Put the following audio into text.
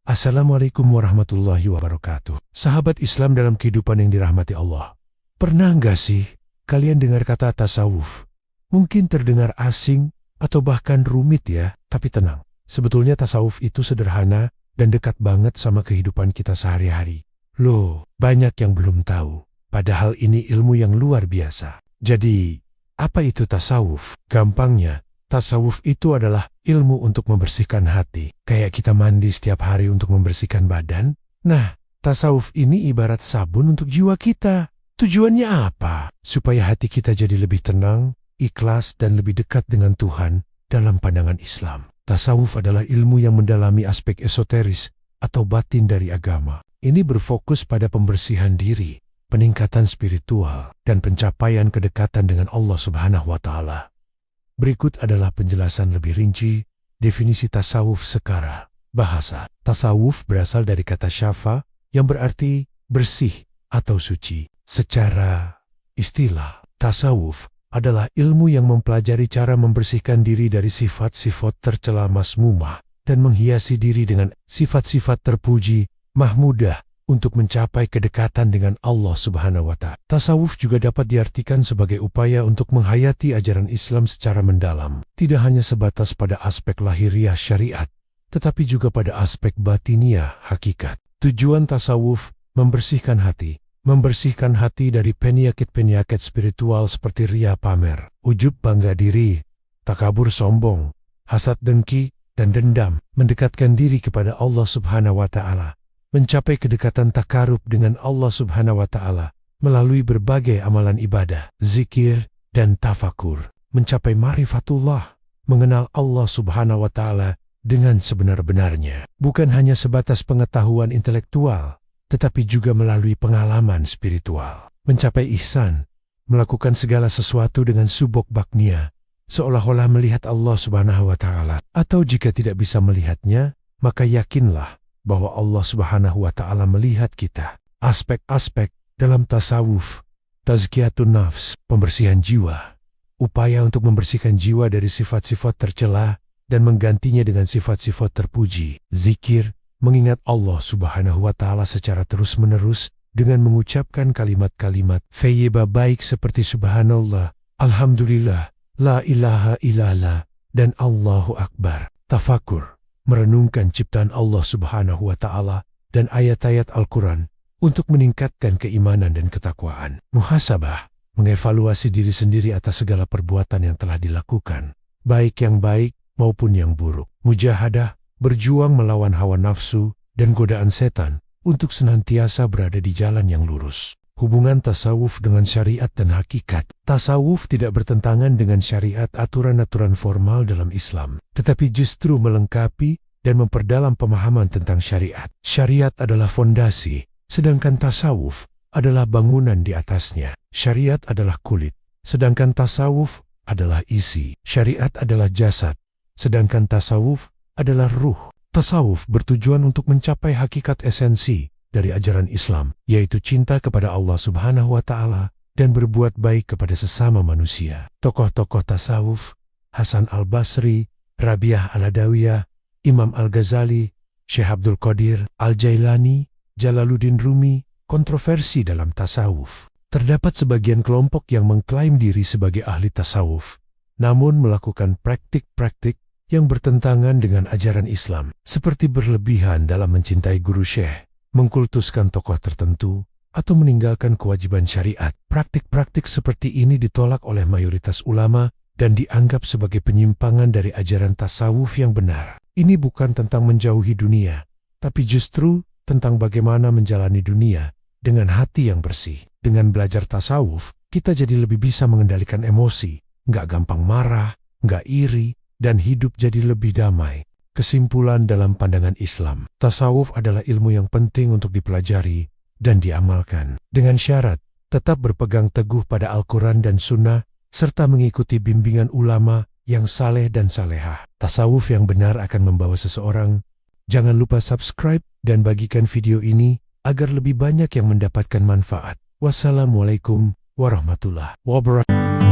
Assalamualaikum warahmatullahi wabarakatuh. Sahabat Islam dalam kehidupan yang dirahmati Allah. Pernah nggak sih kalian dengar kata tasawuf? Mungkin terdengar asing atau bahkan rumit ya, tapi tenang. Sebetulnya tasawuf itu sederhana dan dekat banget sama kehidupan kita sehari-hari. Loh, banyak yang belum tahu. Padahal ini ilmu yang luar biasa. Jadi, apa itu tasawuf? Gampangnya, tasawuf itu adalah ilmu untuk membersihkan hati. Kayak kita mandi setiap hari untuk membersihkan badan. Nah, tasawuf ini ibarat sabun untuk jiwa kita. Tujuannya apa? Supaya hati kita jadi lebih tenang, ikhlas, dan lebih dekat dengan Tuhan dalam pandangan Islam. Tasawuf adalah ilmu yang mendalami aspek esoteris atau batin dari agama. Ini berfokus pada pembersihan diri, peningkatan spiritual, dan pencapaian kedekatan dengan Allah Subhanahu wa Ta'ala. Berikut adalah penjelasan lebih rinci definisi tasawuf secara bahasa. Tasawuf berasal dari kata syafa yang berarti bersih atau suci. Secara istilah, tasawuf adalah ilmu yang mempelajari cara membersihkan diri dari sifat-sifat tercela mazmumah dan menghiasi diri dengan sifat-sifat terpuji, mahmudah, untuk mencapai kedekatan dengan Allah Subhanahu wa Ta'ala. Tasawuf juga dapat diartikan sebagai upaya untuk menghayati ajaran Islam secara mendalam, tidak hanya sebatas pada aspek lahiriah syariat, tetapi juga pada aspek batiniah hakikat. Tujuan tasawuf membersihkan hati dari penyakit-penyakit spiritual seperti ria pamer, ujub bangga diri, takabur sombong, hasad dengki, dan dendam, mendekatkan diri kepada Allah Subhanahu wa Ta'ala, mencapai kedekatan takarub dengan Allah Subhanahu wa Ta'ala melalui berbagai amalan ibadah, zikir, dan tafakur, mencapai ma'rifatullah, mengenal Allah Subhanahu wa Ta'ala dengan sebenar-benarnya, bukan hanya sebatas pengetahuan intelektual, tetapi juga melalui pengalaman spiritual, mencapai ihsan, melakukan segala sesuatu dengan subok baknia, seolah-olah melihat Allah Subhanahu wa Ta'ala, atau jika tidak bisa melihatnya, maka yakinlah bahwa Allah Subhanahu wa Ta'ala melihat kita. Aspek-aspek dalam tasawuf: tazkiyatun nafs, pembersihan jiwa, upaya untuk membersihkan jiwa dari sifat-sifat tercela dan menggantinya dengan sifat-sifat terpuji; zikir, mengingat Allah Subhanahu wa Ta'ala secara terus-menerus dengan mengucapkan kalimat-kalimat thayyibah baik seperti subhanallah, alhamdulillah, la ilaha illallah, dan Allahu Akbar; tafakur, merenungkan ciptaan Allah Subhanahu wa Ta'ala dan ayat-ayat Al-Quran untuk meningkatkan keimanan dan ketakwaan; muhasabah, mengevaluasi diri sendiri atas segala perbuatan yang telah dilakukan, baik yang baik maupun yang buruk; mujahadah, berjuang melawan hawa nafsu dan godaan setan untuk senantiasa berada di jalan yang lurus. Hubungan tasawuf dengan syariat dan hakikat. Tasawuf tidak bertentangan dengan syariat aturan-aturan formal dalam Islam, tetapi justru melengkapi dan memperdalam pemahaman tentang syariat. Syariat adalah fondasi, sedangkan tasawuf adalah bangunan di atasnya. Syariat adalah kulit, sedangkan tasawuf adalah isi. Syariat adalah jasad, sedangkan tasawuf adalah ruh. Tasawuf bertujuan untuk mencapai hakikat esensi dari ajaran Islam, yaitu cinta kepada Allah Subhanahu wa Ta'ala dan berbuat baik kepada sesama manusia. Tokoh-tokoh tasawuf: Hasan al-Basri, Rabi'ah al-Adawiyah, Imam al-Ghazali, Syekh Abdul Qadir al-Jailani, Jalaluddin Rumi. Kontroversi dalam tasawuf. Terdapat sebagian kelompok yang mengklaim diri sebagai ahli tasawuf, namun melakukan praktik-praktik yang bertentangan dengan ajaran Islam, seperti berlebihan dalam mencintai guru syekh, mengkultuskan tokoh tertentu, atau meninggalkan kewajiban syariat. Praktik-praktik seperti ini ditolak oleh mayoritas ulama dan dianggap sebagai penyimpangan dari ajaran tasawuf yang benar. Ini bukan tentang menjauhi dunia, tapi justru tentang bagaimana menjalani dunia dengan hati yang bersih. Dengan belajar tasawuf, kita jadi lebih bisa mengendalikan emosi, nggak gampang marah, nggak iri, dan hidup jadi lebih damai. Kesimpulan dalam pandangan Islam: tasawuf adalah ilmu yang penting untuk dipelajari dan diamalkan, dengan syarat tetap berpegang teguh pada Al-Quran dan Sunnah, serta mengikuti bimbingan ulama yang saleh dan salehah. Tasawuf yang benar akan membawa seseorang. Jangan lupa subscribe dan bagikan video ini agar lebih banyak yang mendapatkan manfaat. Wassalamualaikum warahmatullahi wabarakatuh.